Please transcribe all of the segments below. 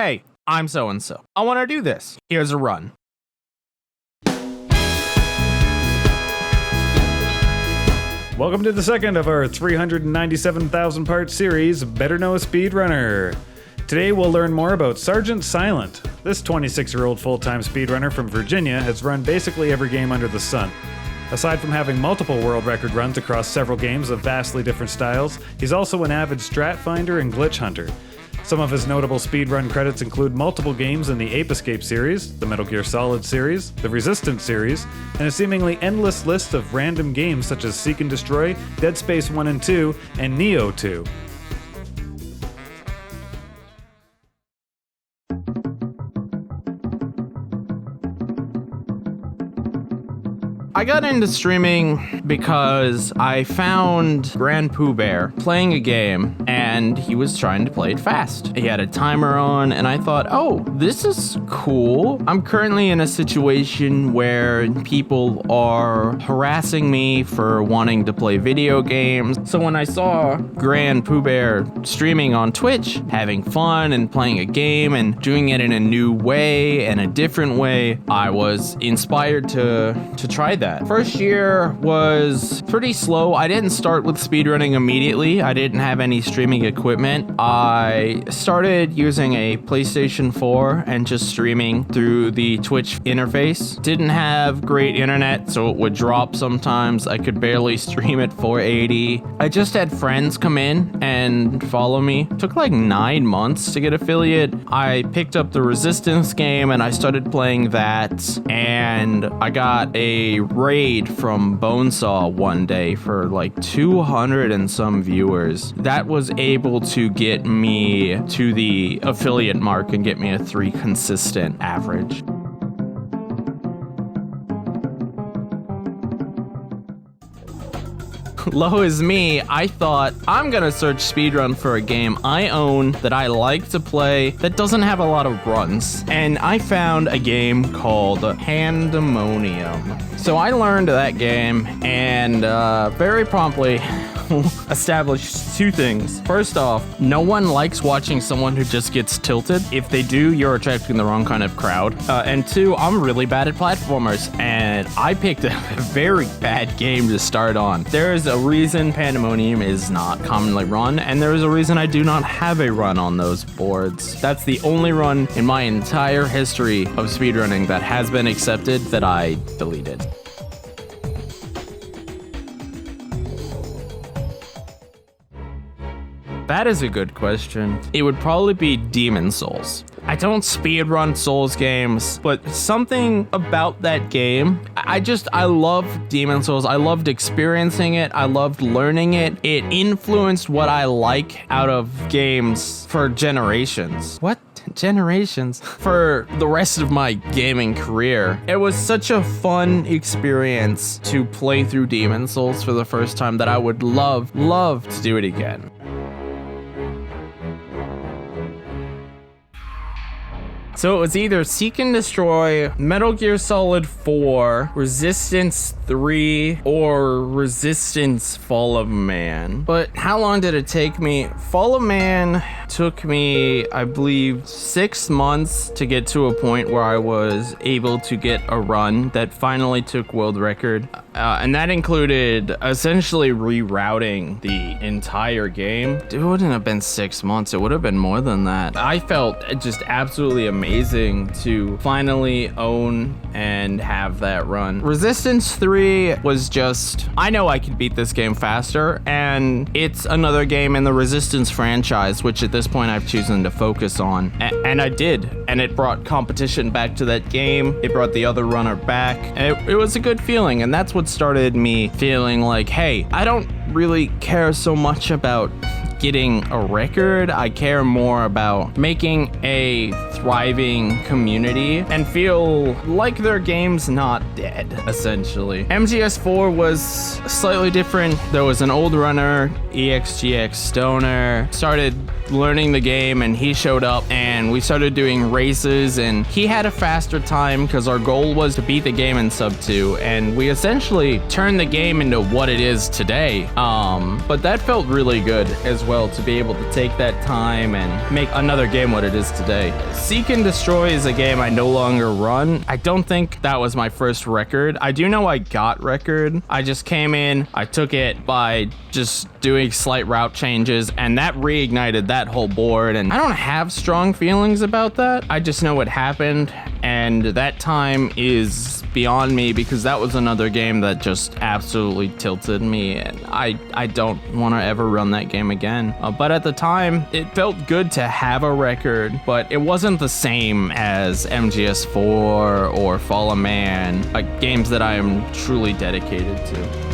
hey, I'm so-and-so. I want to do this. Here's a run. Welcome to the second of our 397,000 part series, Better Know a Speedrunner. Today we'll learn more about SRGTsilent. This 26-year-old full-time speedrunner from Virginia has run basically every game under the sun. Aside from having multiple world record runs across several games of vastly different styles, he's also an avid strat finder and glitch hunter. Some of his notable speedrun credits include multiple games in the Ape Escape series, the Metal Gear Solid series, the Resistance series, and a seemingly endless list of random games such as Seek and Destroy, Dead Space 1 and 2, and Neo 2. I got into streaming because I found Grand Pooh Bear playing a game and he was trying to play it fast. He had a timer on and I thought, oh, this is cool. I'm currently in a situation where people are harassing me for wanting to play video games. So when I saw Grand Pooh Bear streaming on Twitch, having fun and playing a game and doing it in a new way and a different way, I was inspired to try that. First year was pretty slow. I didn't start with speedrunning immediately. I didn't have any streaming equipment. I started using a PlayStation 4 and just streaming through the Twitch interface. Didn't have great internet, so it would drop sometimes. I could barely stream at 480. I just had friends come in and follow me. It took like 9 months to get affiliate. I picked up the Resistance game and I started playing that, and I got a raid from Bonesaw one day for like 200 and some viewers. That was able to get me to the affiliate mark and get me a 3 consistent average. Low as me, I thought, I'm gonna search speedrun for a game I own that I like to play that doesn't have a lot of runs. And I found a game called Pandemonium. So I learned that game and very promptly established 2 things. First off, no one likes watching someone who just gets tilted. If they do, you're attracting the wrong kind of crowd. And 2, I'm really bad at platformers, and I picked a very bad game to start on. There is a reason Pandemonium is not commonly run, and there is a reason I do not have a run on those boards. That's the only run in my entire history of speedrunning that has been accepted that I deleted. That is a good question. It would probably be Demon Souls. I don't speedrun Souls games, but something about that game, I love Demon Souls. I loved experiencing it. I loved learning it. It influenced what I like out of games for generations. What? Generations? For the rest of my gaming career. It was such a fun experience to play through Demon Souls for the first time that I would love to do it again. So it was either Seek and Destroy, Metal Gear Solid 4, Resistance 3, or Resistance Fall of Man. But how long did it take me? Fall of Man took me, I believe, 6 months to get to a point where I was able to get a run that finally took world record. And that included essentially rerouting the entire game. It wouldn't have been 6 months. It would have been more than that. I felt just absolutely amazing to finally own and have that run. Resistance 3 was just, I know I could beat this game faster, and it's another game in the Resistance franchise, which at this point I've chosen to focus on. And I did. And it brought competition back to that game. It brought the other runner back. And it was a good feeling, and that's what started me feeling like, hey, I don't really care so much about getting a record. I care more about making a thriving community and feel like their game's not dead, essentially. MGS4 was slightly different. There was an old runner, EXGX Stoner, started learning the game, and he showed up, and we started doing races, and he had a faster time because our goal was to beat the game in sub 2, and we essentially turned the game into what it is today. But that felt really good as well, to be able to take that time and make another game what it is today. Seek and Destroy is a game I no longer run. I don't think that was my first record. I do know I got record. I just came in, I took it by just doing slight route changes, and that reignited that whole board, and I don't have strong feelings about that. I just know it happened, and that time is beyond me because that was another game that just absolutely tilted me, and I don't want to ever run that game again. But at the time, it felt good to have a record, but it wasn't the same as MGS4 or Fallen Man, like games that I am truly dedicated to.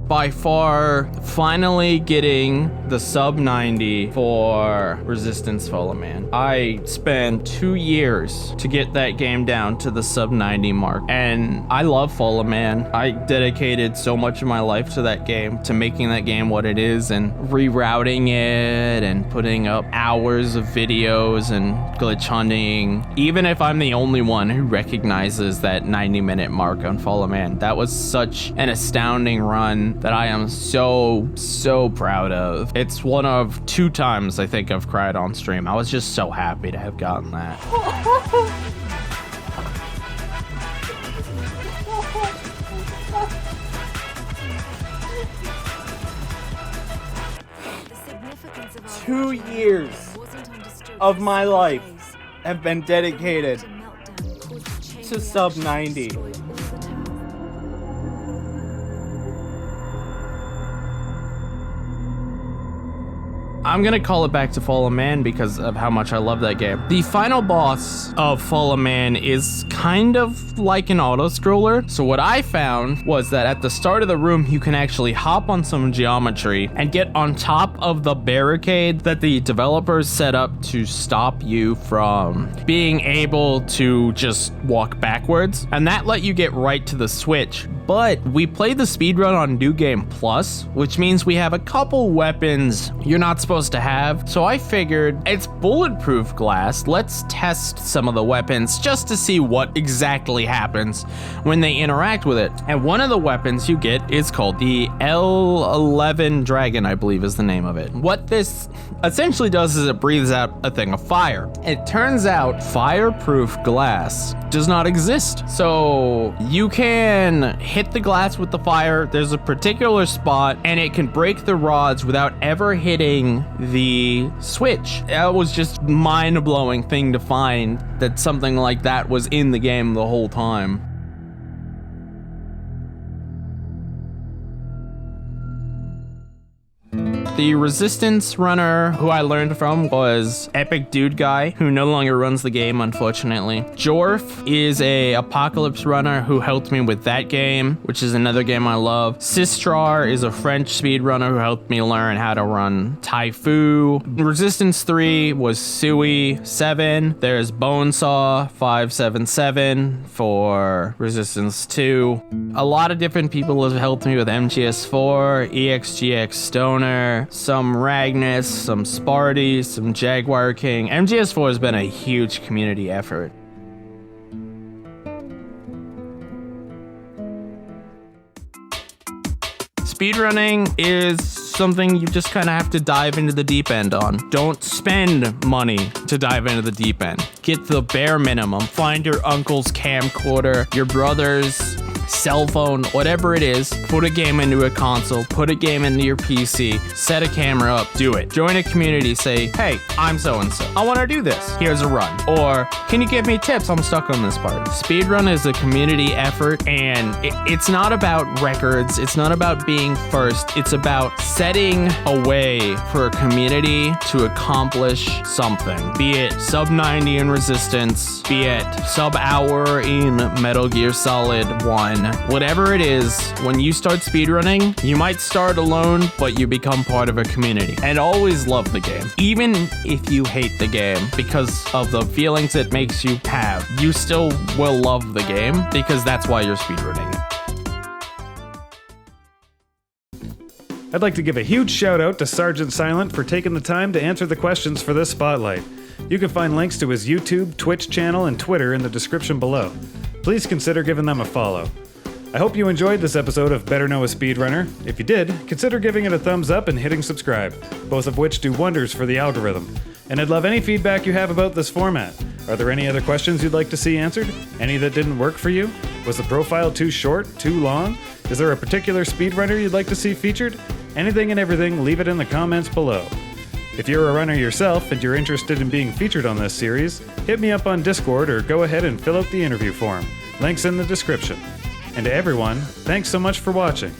By far, finally getting the sub 90 for Resistance Fallen Man. I spent 2 years to get that game down to the sub 90 mark, and I love Fallen Man. I dedicated so much of my life to that game, to making that game what it is, and rerouting it, and putting up hours of videos and glitch hunting. Even if I'm the only one who recognizes that 90-minute mark on Fallen Man, that was such an astounding run that I am so proud of. It's one of 2 times I think I've cried on stream. I was just so happy to have gotten that. Two years of my life have been dedicated to sub 90. I'm gonna call it back to Fallen Man because of how much I love that game. The final boss of Fallen Man is kind of like an auto-scroller. So what I found was that at the start of the room, you can actually hop on some geometry and get on top of the barricade that the developers set up to stop you from being able to just walk backwards. And that let you get right to the switch. But we played the speedrun on New Game Plus, which means we have a couple weapons you're not supposed to have. So I figured it's bulletproof glass. Let's test some of the weapons just to see what exactly happens when they interact with it. And one of the weapons you get is called the L11 Dragon, I believe is the name of it. What this essentially does is it breathes out a thing of fire. It turns out fireproof glass does not exist. So you can hit the glass with the fire, there's a particular spot, and it can break the rods without ever hitting the switch. That was just mind-blowing thing to find, that something like that was in the game the whole time. The Resistance runner who I learned from was Epic Dude Guy, who no longer runs the game, unfortunately. Jorf is a Apocalypse runner who helped me with that game, which is another game I love. Sistrar is a French speedrunner who helped me learn how to run Taifu. Resistance 3 was Sui 7. There's Bonesaw 577 for Resistance 2. A lot of different people have helped me with MGS4, EXGX Stoner, some Ragnus, some Sparty, some Jaguar King. MGS4 has been a huge community effort. Speedrunning is something you just kind of have to dive into the deep end on. Don't spend money to dive into the deep end. Get the bare minimum. Find your uncle's camcorder, your brother's cell phone, whatever it is. Put a game into a console, put a game into your PC, set a camera up, do it. Join a community, say, hey, I'm so-and-so. I want to do this. Here's a run. Or, can you give me tips? I'm stuck on this part. Speedrun is a community effort, and it's not about records. It's not about being first. It's about setting a way for a community to accomplish something. Be it sub 90 in Resistance, be it sub hour in Metal Gear Solid 1. Whatever it is, when you start speedrunning, you might start alone, but you become part of a community. And always love the game. Even if you hate the game because of the feelings it makes you have, you still will love the game because that's why you're speedrunning it. I'd like to give a huge shout out to SRGTsilent for taking the time to answer the questions for this spotlight. You can find links to his YouTube, Twitch channel, and Twitter in the description below. Please consider giving them a follow. I hope you enjoyed this episode of Better Know a Speedrunner. If you did, consider giving it a thumbs up and hitting subscribe, both of which do wonders for the algorithm. And I'd love any feedback you have about this format. Are there any other questions you'd like to see answered? Any that didn't work for you? Was the profile too short, too long? Is there a particular speedrunner you'd like to see featured? Anything and everything, leave it in the comments below. If you're a runner yourself and you're interested in being featured on this series, hit me up on Discord or go ahead and fill out the interview form. Links in the description. And to everyone, thanks so much for watching.